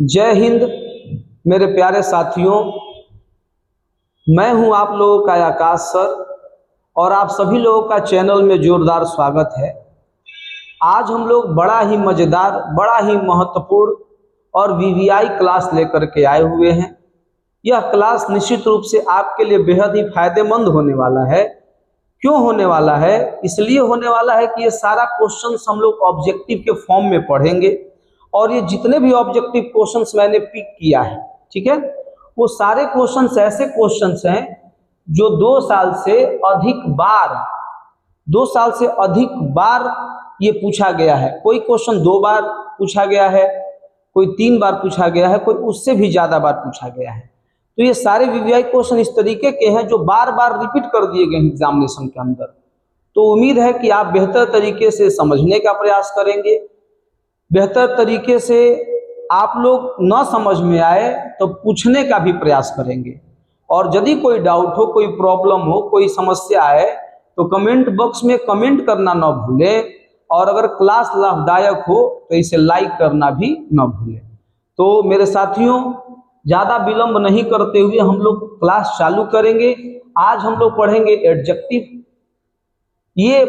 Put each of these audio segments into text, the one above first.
जय हिंद मेरे प्यारे साथियों, मैं हूं आप लोगों का आकाश सर और आप सभी लोगों का चैनल में जोरदार स्वागत है। आज हम लोग बड़ा ही मज़ेदार, बड़ा ही महत्वपूर्ण और वीवीआई क्लास लेकर के आए हुए हैं। यह क्लास निश्चित रूप से आपके लिए बेहद ही फायदेमंद होने वाला है। क्यों होने वाला है? इसलिए होने वाला है कि ये सारा क्वेश्चंस हम लोग ऑब्जेक्टिव के फॉर्म में पढ़ेंगे और ये जितने भी ऑब्जेक्टिव क्वेश्चंस मैंने पिक किया है, ठीक है, वो सारे क्वेश्चंस ऐसे क्वेश्चंस हैं जो 2 साल से अधिक बार ये पूछा गया है। कोई क्वेश्चन 2 बार पूछा गया है, कोई 3 बार पूछा गया है, कोई उससे भी ज़्यादा बार पूछा गया है। तो ये सारे वीवीआई क्वेश्चन इस तरीके के हैं जो बार बार रिपीट कर दिए गए एग्जामिनेशन के अंदर। तो उम्मीद है कि आप बेहतर तरीके से समझने का प्रयास करेंगे, बेहतर तरीके से आप लोग न समझ में आए तो पूछने का भी प्रयास करेंगे। और यदि कोई डाउट हो, कोई प्रॉब्लम हो, कोई समस्या आए तो कमेंट बॉक्स में कमेंट करना न भूलें। और अगर क्लास लाभदायक हो तो इसे लाइक करना भी न भूलें। तो मेरे साथियों, ज़्यादा विलंब नहीं करते हुए हम लोग क्लास चालू करेंगे। आज हम लोग पढ़ेंगे एडजेक्टिव। ये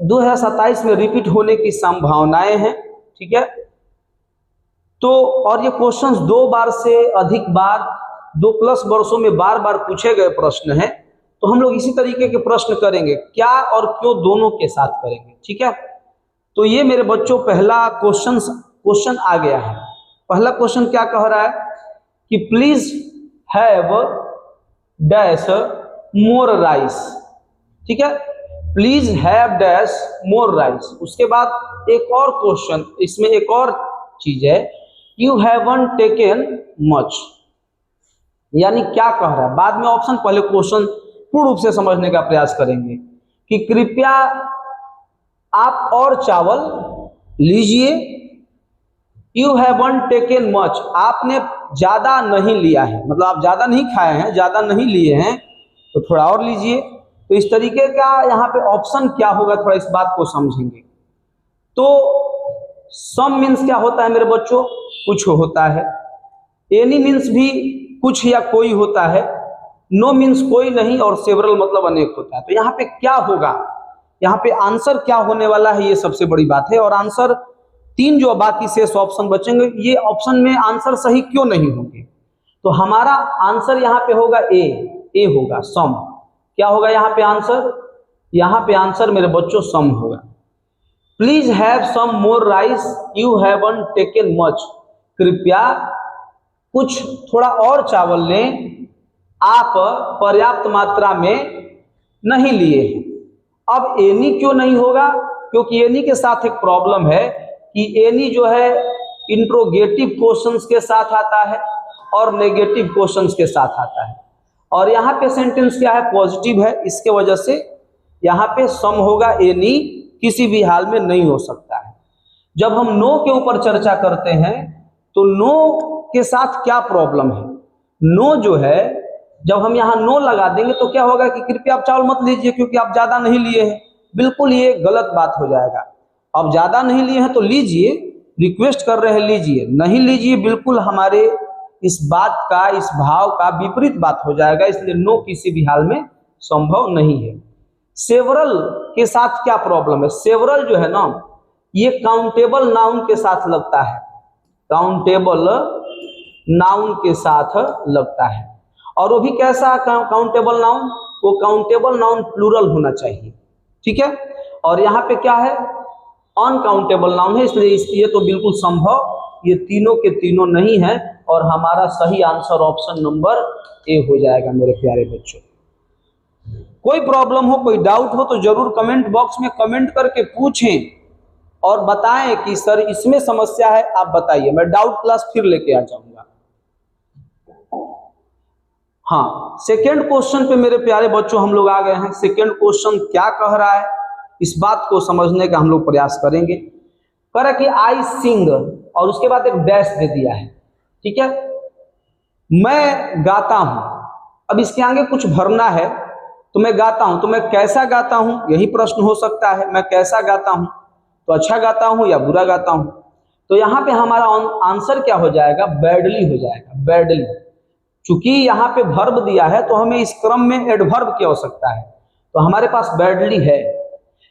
2027 में रिपीट होने की संभावनाएं हैं, ठीक है। तो और ये क्वेश्चंस 2 बार से अधिक बार, 2+ वर्षों में बार बार पूछे गए प्रश्न हैं। तो हम लोग इसी तरीके के प्रश्न करेंगे, क्या और क्यों दोनों के साथ करेंगे, ठीक है। तो ये मेरे बच्चों पहला क्वेश्चन आ गया है। पहला क्वेश्चन क्या कह रहा है कि please have dash more rice, ठीक है, please have dash more rice. उसके बाद एक और क्वेश्चन, इसमें एक और चीज है, यू हैवंट टेकन मच, यानी क्या कह रहा है। बाद में ऑप्शन, पहले क्वेश्चन पूर्ण रूप से समझने का प्रयास करेंगे कि कृपया आप और चावल लीजिए। यू हैवंट टेकन मच, आपने ज्यादा नहीं लिया है, मतलब आप ज्यादा नहीं खाए हैं, ज्यादा नहीं लिए हैं, तो थोड़ा और लीजिए। तो इस तरीके का यहाँ पे ऑप्शन क्या होगा, थोड़ा इस बात को समझेंगे। तो सम मीन्स क्या होता है मेरे बच्चों? कुछ होता है। एनी मीन्स भी कुछ या कोई होता है। नो मीन्स कोई नहीं, और सेवरल मतलब अनेक होता है। तो यहाँ पे क्या होगा, यहाँ पे आंसर क्या होने वाला है, ये सबसे बड़ी बात है। और आंसर 3 जो बाकी शेष ऑप्शन बचेंगे, ये ऑप्शन में आंसर सही क्यों नहीं होंगे? तो हमारा आंसर यहाँ पे होगा ए होगा, सम। क्या होगा यहाँ पे आंसर? यहाँ पे आंसर मेरे बच्चों सम होगा। Please have some more rice, you haven't taken much, कृपया कुछ थोड़ा और चावल लें, आप पर्याप्त मात्रा में नहीं लिए हैं। अब एनी क्यों नहीं होगा? क्योंकि एनी के साथ एक प्रॉब्लम है कि एनी जो है इंट्रोगेटिव क्वेश्चंस के साथ आता है और नेगेटिव क्वेश्चंस के साथ आता है। और यहाँ पे सेंटेंस क्या है? पॉजिटिव है। इसके वजह से यहाँ पे सम होगा, एनी किसी भी हाल में नहीं हो सकता है। जब हम नो के ऊपर चर्चा करते हैं तो नो के साथ क्या प्रॉब्लम है? नो जो है, जब हम यहाँ नो लगा देंगे तो क्या होगा कि कृपया आप चावल मत लीजिए क्योंकि आप ज्यादा नहीं लिए हैं। बिल्कुल ये गलत बात हो जाएगा। अब ज्यादा नहीं लिए हैं तो लीजिए, रिक्वेस्ट कर रहे हैं लीजिए, नहीं लीजिए, बिल्कुल हमारे इस बात का, इस भाव का विपरीत बात हो जाएगा। इसलिए नो किसी भी हाल में संभव नहीं है। सेवरल के साथ क्या प्रॉब्लम है? सेवरल जो है ना, ये काउंटेबल नाउन के साथ लगता है, काउंटेबल नाउन के साथ लगता है। और वो भी कैसा काउंटेबल नाउन? वो काउंटेबल नाउन प्लूरल होना चाहिए, ठीक है। और यहाँ पे क्या है? अनकाउंटेबल नाउन है, इसलिए ये तो बिल्कुल संभव, ये तीनों के तीनों नहीं है। और हमारा सही आंसर ऑप्शन नंबर ए हो जाएगा मेरे प्यारे बच्चों। कोई प्रॉब्लम हो, कोई डाउट हो तो जरूर कमेंट बॉक्स में कमेंट करके पूछें और बताएं कि सर इसमें समस्या है, आप बताइए, मैं डाउट क्लास फिर लेके आ जाऊंगा। हाँ, सेकेंड क्वेश्चन पे मेरे प्यारे बच्चों हम लोग आ गए हैं। सेकेंड क्वेश्चन क्या कह रहा है, इस बात को समझने का हम लोग प्रयास करेंगे। कह रहा है कि आई सिंग, और उसके बाद एक डैश दे दिया है, ठीक है, मैं गाता हूं। अब इसके आगे कुछ भरना है, तो मैं गाता हूं, तो मैं कैसा गाता हूं, यही प्रश्न हो सकता है। मैं कैसा गाता हूं, तो अच्छा गाता हूं या बुरा गाता हूं। तो तो यहाँ पे हमारा आंसर क्या हो जाएगा, बैडली हो जाएगा, बैडली। चूंकि यहाँ पे वर्ब दिया है तो हमें इस क्रम में एडवर्ब की आवश्यकता है, तो हमारे पास बैडली है।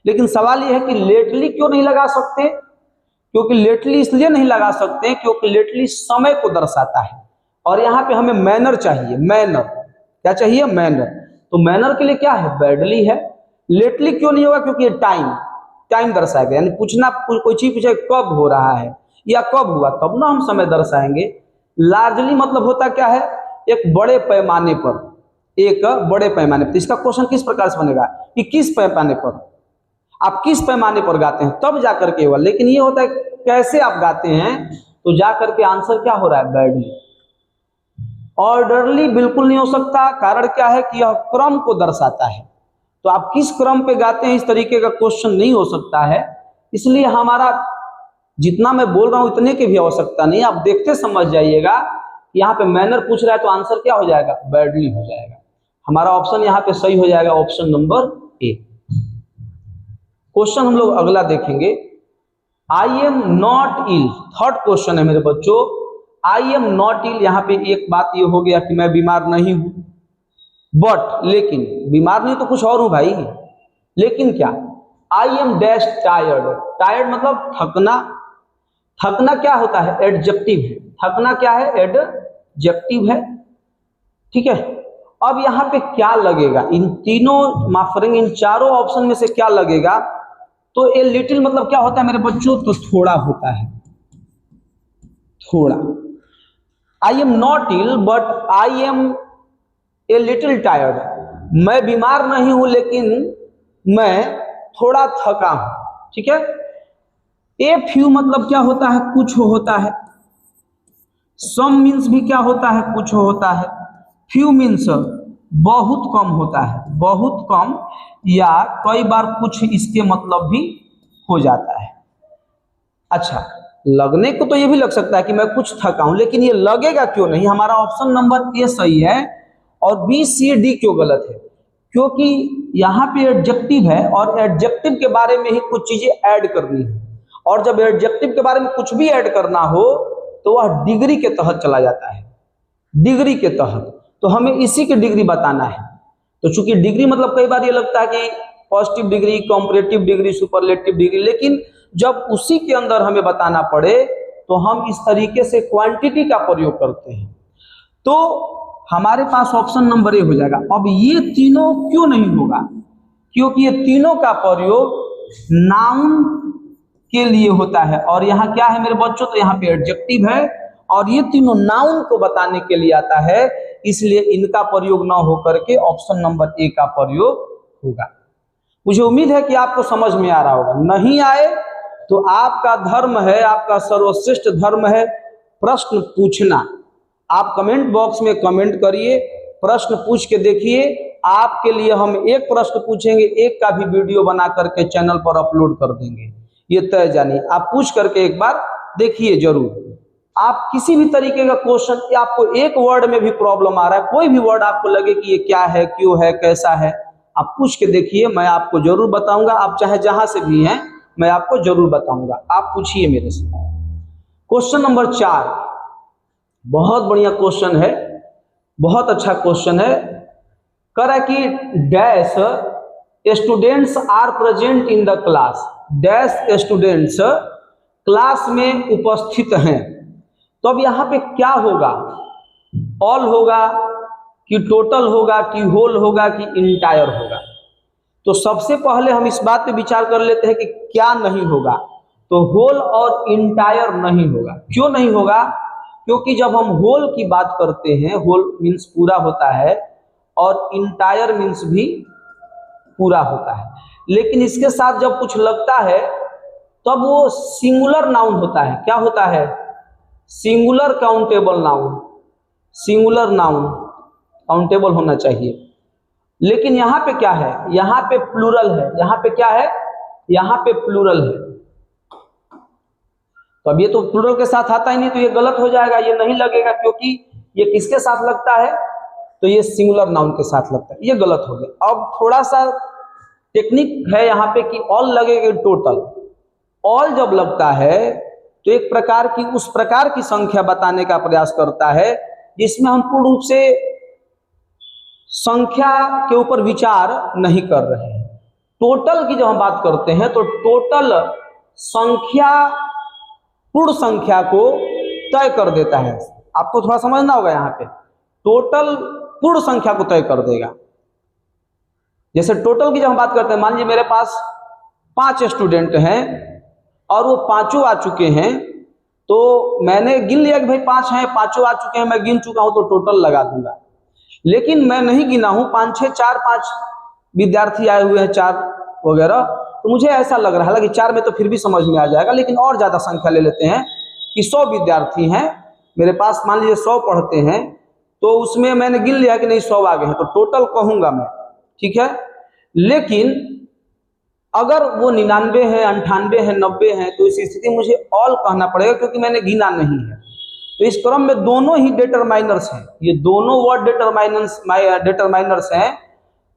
लेकिन सवाल यह है कि लेटली क्यों नहीं लगा सकते, क्योंकि लेटली इसलिए नहीं लगा सकते क्योंकि लेटली समय को दर्शाता है, और यहाँ पे हमें मैनर चाहिए, मैनर। क्या चाहिए, मैनर। तो मैनर के लिए क्या है, बैडली है। लेटली क्यों नहीं होगा, क्योंकि टाइम दर्शाएगा, यानी पूछना, कोई चीज पूछे कब हो रहा है या कब हुआ, तब ना हम समय दर्शाएंगे। लार्जली मतलब होता क्या है, एक बड़े पैमाने पर, एक बड़े पैमाने पर। इसका क्वेश्चन किस प्रकार से बनेगा कि किस पैमाने पर, आप किस पैमाने पर गाते हैं तब जाकर के हुआ। लेकिन ये होता है कैसे आप गाते हैं, तो जाकर के आंसर क्या हो रहा है, बैडली। ऑर्डरली बिल्कुल नहीं हो सकता, कारण क्या है कि यह क्रम को दर्शाता है, तो आप किस क्रम पे गाते हैं इस तरीके का क्वेश्चन नहीं हो सकता है। इसलिए हमारा जितना मैं बोल रहा हूं इतने की भी आवश्यकता नहीं, आप देखते समझ जाइएगा। यहाँ पे मैनर पूछ रहा है तो आंसर क्या हो जाएगा, बैडली हो जाएगा। हमारा ऑप्शन यहाँ पे सही हो जाएगा, ऑप्शन नंबर ए। क्वेश्चन हम लोग अगला देखेंगे, I am not ill. Third question है मेरे बच्चों, आई एम नॉट इल। यहाँ पे एक बात ये हो गया कि मैं बीमार नहीं हूं, बट लेकिन, बीमार नहीं तो कुछ और हूं भाई, लेकिन क्या, I am dash tired. Tired मतलब थकना। थकना क्या होता है, एडजेक्टिव है। थकना क्या है, एडजेक्टिव है, ठीक है। अब यहाँ पे क्या लगेगा, इन तीनों, माफ करेंगे, इन चारों ऑप्शन में से क्या लगेगा, तो ए लिटिल मतलब क्या होता है मेरे बच्चों, तो थोड़ा होता है, थोड़ा। I am not ill but I am a little tired. मैं बीमार नहीं हूं लेकिन मैं थोड़ा थका हूं, ठीक है। ए फ्यू मतलब क्या होता है, कुछ होता है। सम मीन्स भी क्या होता है, कुछ होता है। फ्यू मीन्स बहुत कम होता है, बहुत कम, या कई बार कुछ इसके मतलब भी हो जाता है। अच्छा, लगने को तो ये भी लग सकता है कि मैं कुछ थका हूं, लेकिन ये लगेगा क्यों नहीं। हमारा ऑप्शन नंबर ए सही है और बी सी डी क्यों गलत है, क्योंकि यहाँ पे एडजेक्टिव है और एडजेक्टिव के बारे में ही कुछ चीजें ऐड करनी है, और जब एडजेक्टिव के बारे में कुछ भी ऐड करना हो तो वह डिग्री के तहत चला जाता है, डिग्री के तहत। तो हमें इसी की डिग्री बताना है। तो चूंकि डिग्री मतलब कई बार ये लगता है कि positive degree, comparative degree, superlative degree, लेकिन जब उसी के अंदर हमें बताना पड़े तो हम इस तरीके से क्वांटिटी का प्रयोग करते हैं। तो हमारे पास ऑप्शन नंबर ए हो जाएगा। अब ये तीनों क्यों नहीं होगा, क्योंकि ये तीनों का प्रयोग नाउन के लिए होता है, और यहाँ क्या है मेरे बच्चों, तो यहाँ पे एडजेक्टिव है, और ये तीनों नाउन को बताने के लिए आता है, इसलिए इनका प्रयोग ना होकर के ऑप्शन नंबर ए का प्रयोग होगा। मुझे उम्मीद है कि आपको समझ में आ रहा होगा। नहीं आए तो आपका धर्म है, आपका सर्वश्रेष्ठ धर्म है प्रश्न पूछना। आप कमेंट बॉक्स में कमेंट करिए, प्रश्न पूछ के देखिए। आपके लिए हम एक प्रश्न पूछेंगे, एक का भी वीडियो बना करके चैनल पर अपलोड कर देंगे, ये तय जानिए। आप पूछ करके एक बार देखिए जरूर। आप किसी भी तरीके का क्वेश्चन, या आपको एक वर्ड में भी प्रॉब्लम आ रहा है, कोई भी वर्ड आपको लगे कि ये क्या है, क्यों है, कैसा है, आप पूछ के देखिए, मैं आपको जरूर बताऊंगा। आप चाहे जहां से भी हैं, मैं आपको जरूर बताऊंगा। आप पूछिए मेरे से। क्वेश्चन नंबर 4 बहुत बढ़िया क्वेश्चन है, बहुत अच्छा क्वेश्चन है। कह रहा है कि dash students are present in the class. Dash students class में उपस्थित हैं। तो अब यहाँ पे क्या होगा, ऑल होगा कि टोटल होगा कि होल होगा कि इंटायर होगा। तो सबसे पहले हम इस बात पे विचार कर लेते हैं कि क्या नहीं होगा, तो होल और इंटायर नहीं होगा। क्यों नहीं होगा, क्योंकि जब हम होल की बात करते हैं, होल मीन्स पूरा होता है, और इंटायर मीन्स भी पूरा होता है, लेकिन इसके साथ जब कुछ लगता है तब वो सिंगुलर नाउन होता है। क्या होता है, singular countable noun. Singular noun countable होना चाहिए, लेकिन यहाँ पे क्या है, यहाँ पे प्लूरल है। यहाँ पे क्या है, यहाँ पे प्लूरल है। तो अब ये तो प्लूरल के साथ आता ही नहीं, तो ये गलत हो जाएगा, ये नहीं लगेगा, क्योंकि ये किसके साथ लगता है, तो ये सिंगुलर नाउन के साथ लगता है, ये गलत हो गया। अब थोड़ा सा टेक्निक है यहाँ पे कि ऑल लगेगा टोटल। ऑल जब लगता है तो एक प्रकार की उस प्रकार की संख्या बताने का प्रयास करता है जिसमें हम पूर्ण रूप से संख्या के ऊपर विचार नहीं कर रहे हैं। टोटल की जब हम बात करते हैं तो टोटल संख्या पूर्ण संख्या को तय कर देता है। आपको थोड़ा समझना होगा, यहाँ पे टोटल पूर्ण संख्या को तय कर देगा। जैसे टोटल की जब हम बात करते हैं, मान लीजिए मेरे पास 5 स्टूडेंट हैं और वो पांचों आ चुके हैं, तो मैंने गिन लिया कि भाई 5 हैं, पांचों आ चुके हैं, मैं गिन चुका हूं तो टोटल लगा दूंगा। लेकिन मैं नहीं गिना हूं, 5 6 4 5 विद्यार्थी आए हुए हैं, 4 वगैरह, तो मुझे ऐसा लग रहा है, हालांकि 4 में तो फिर भी समझ में आ जाएगा, लेकिन और ज्यादा संख्या ले लेते हैं कि 100 विद्यार्थी हैं मेरे पास, मान लीजिए 100 पढ़ते हैं, तो उसमें मैंने गिन लिया कि नहीं 100 आ गए हैं, तो टोटल कहूंगा मैं, ठीक है। लेकिन अगर वो 99 है, 98 है, 90 है, तो इस स्थिति में मुझे ऑल कहना पड़ेगा क्योंकि मैंने गिना नहीं है। तो इस क्रम में दोनों ही डिटरमाइनर्स हैं, ये दोनों वर्ड डिटरमाइनर्स हैं,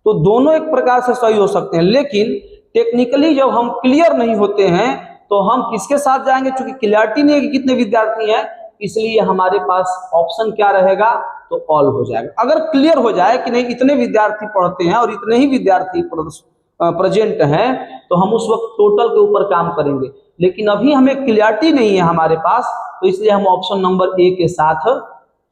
तो दोनों एक प्रकार से सही हो सकते हैं। लेकिन टेक्निकली जब हम क्लियर नहीं होते हैं तो हम किसके साथ जाएंगे, चूंकि क्लियरिटी नहीं है कि कितने विद्यार्थी हैं, इसलिए हमारे पास ऑप्शन क्या रहेगा, तो ऑल हो जाएगा। अगर क्लियर हो जाए कि नहीं इतने विद्यार्थी पढ़ते हैं और इतने ही विद्यार्थी प्रेजेंट हैं, तो हम उस वक्त टोटल के ऊपर काम करेंगे। लेकिन अभी हमें क्लियरिटी नहीं है हमारे पास, तो इसलिए हम ऑप्शन नंबर ए के साथ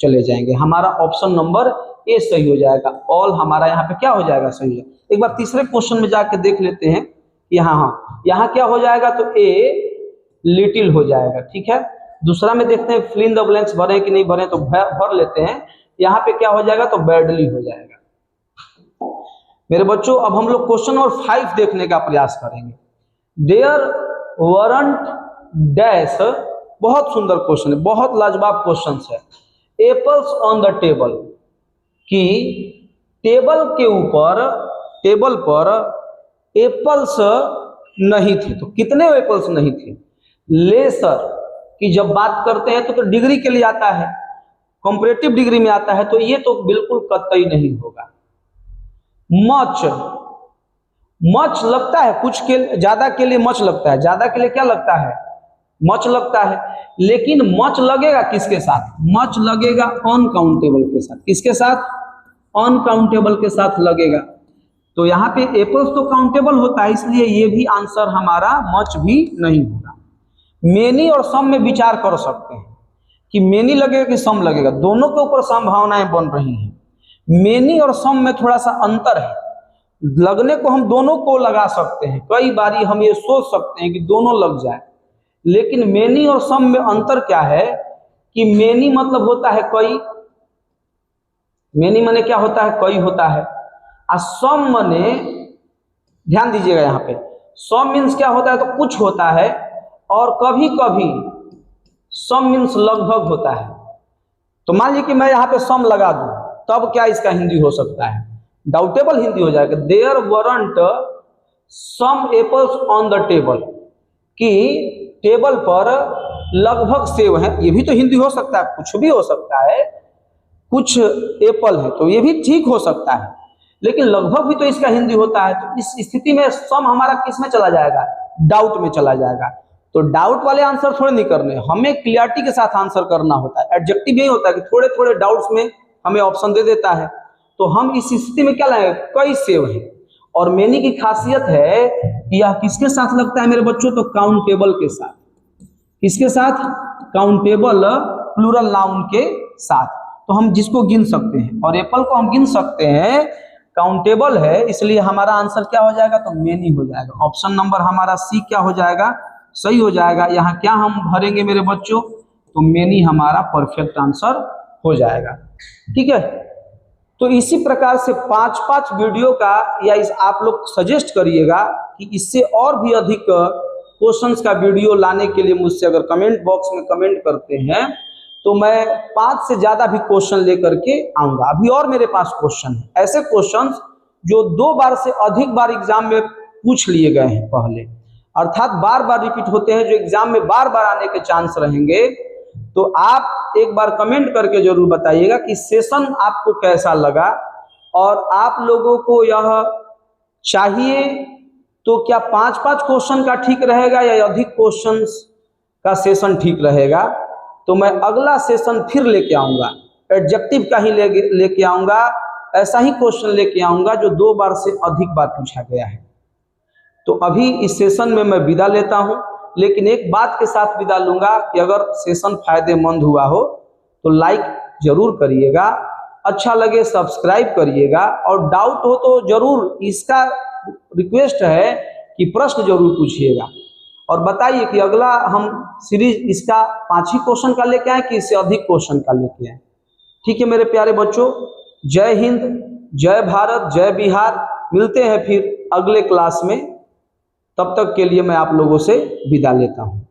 चले जाएंगे। हमारा ऑप्शन नंबर ए सही हो जाएगा, ऑल हमारा यहाँ पे क्या हो जाएगा, सही हो जाएगा। एक बार तीसरे क्वेश्चन में जाके देख लेते हैं, यहाँ क्या हो जाएगा, तो ए लिटिल हो जाएगा, ठीक है। दूसरा में देखते हैं फिल इन द ब्लैंक्स भरे कि नहीं भरे, तो भर लेते हैं। यहाँ पे क्या हो जाएगा, तो बैडली हो जाएगा। मेरे बच्चों अब हम लोग क्वेश्चन नंबर 5 देखने का प्रयास करेंगे। देयर वरंट डैश, बहुत सुंदर क्वेश्चन है, बहुत लाजवाब क्वेश्चन है। एप्पल्स ऑन द टेबल, कि टेबल के ऊपर, टेबल पर एप्पल्स नहीं थे, तो कितने एप्पल्स नहीं थे। लेसर की जब बात करते हैं तो डिग्री के लिए आता है, कंपैरेटिव डिग्री में आता है, तो ये तो बिल्कुल कतई नहीं होगा। मच लगता है, कुछ के ज्यादा के लिए मच लगता है, ज्यादा के लिए क्या लगता है, मच लगता है। लेकिन मच लगेगा किसके साथ, मच लगेगा अनकाउंटेबल के साथ। किसके साथ, अनकाउंटेबल के साथ लगेगा। तो यहाँ पे एप्पल्स तो काउंटेबल होता है, इसलिए ये भी आंसर हमारा मच भी नहीं होगा। मेनी और सम में विचार कर सकते हैं कि मेनी लगेगा कि सम लगेगा, दोनों के ऊपर संभावनाएं बन रही हैं। मेनी और सम में थोड़ा सा अंतर है, लगने को हम दोनों को लगा सकते हैं, कई बारी हम ये सोच सकते हैं कि दोनों लग जाए, लेकिन मेनी और सम में अंतर क्या है कि मेनी मतलब होता है कई, मेनी माने क्या होता है, कई होता है, और सम माने, ध्यान दीजिएगा यहाँ पे, सम मीन्स क्या होता है, तो कुछ होता है, और कभी कभी सम मीन्स लगभग होता है। तो मान लीजिए कि मैं यहाँ पे सम लगा दूं, तब क्या इसका हिंदी हो सकता है, डाउटेबल हिंदी हो जाएगा। There weren't some apples on the table, कि टेबल पर लगभग सेब हैं, ये भी तो हिंदी हो सकता है, कुछ भी हो सकता है, कुछ एप्पल है, तो ये भी ठीक हो सकता है, लेकिन लगभग भी तो इसका हिंदी होता है। तो इस स्थिति में सम हमारा किस में चला जाएगा, डाउट में चला जाएगा। तो डाउट वाले आंसर थोड़े नहीं करने, हमें क्लियरिटी के साथ आंसर करना होता है। एडजेक्टिव यही होता है कि थोड़े थोड़े डाउट्स में हमें ऑप्शन दे देता है। तो हम इस स्थिति में क्या लाएंगे, कई सेब है। और मेनी की खासियत है कि यह किसके साथ लगता है मेरे बच्चों, तो काउंटेबल के साथ। किसके साथ, काउंटेबल प्लूरल नाउन के साथ। तो हम जिसको गिन सकते हैं, और एप्पल को हम गिन सकते हैं, काउंटेबल है, इसलिए हमारा आंसर क्या हो जाएगा, तो मेनी हो जाएगा। ऑप्शन नंबर हमारा सी क्या हो जाएगा, सही हो जाएगा। यहाँ क्या हम भरेंगे मेरे बच्चों, तो मेनी हमारा परफेक्ट आंसर हो जाएगा, ठीक है। तो इसी प्रकार से 5-5 वीडियो का, या इस आप लोग सजेस्ट करिएगा कि इससे और भी अधिक क्वेश्चंस का वीडियो लाने के लिए मुझसे अगर कमेंट बॉक्स में कमेंट करते हैं, तो मैं 5 से ज्यादा भी क्वेश्चन लेकर के आऊंगा। अभी और मेरे पास क्वेश्चन है, ऐसे क्वेश्चंस जो 2 बार से अधिक बार एग्जाम में पूछ लिए गए हैं पहले, अर्थात बार बार रिपीट होते हैं, जो एग्जाम में बार बार आने के चांस रहेंगे। तो आप एक बार कमेंट करके जरूर बताइएगा कि सेशन आपको कैसा लगा, और आप लोगों को यह चाहिए तो क्या 5-5 क्वेश्चन का ठीक रहेगा, या अधिक क्वेश्चंस का सेशन ठीक रहेगा, तो मैं अगला सेशन फिर लेके आऊँगा, एडजेक्टिव का ही लेके आऊँगा, ऐसा ही क्वेश्चन लेके आऊँगा जो 2 बार से अधिक बार पूछा गया है। तो अभी इस सेशन में मैं विदा लेता हूँ, लेकिन एक बात के साथ विदा लूँगा कि अगर सेशन फायदेमंद हुआ हो तो लाइक जरूर करिएगा, अच्छा लगे सब्सक्राइब करिएगा, और डाउट हो तो जरूर, इसका रिक्वेस्ट है कि प्रश्न जरूर पूछिएगा और बताइए कि अगला हम सीरीज इसका 5 ही क्वेश्चन का लेके आए कि इससे अधिक क्वेश्चन का लेके आए। ठीक है मेरे प्यारे बच्चों, जय हिंद, जय भारत, जय बिहार। मिलते हैं फिर अगले क्लास में, तब तक के लिए मैं आप लोगों से विदा लेता हूँ।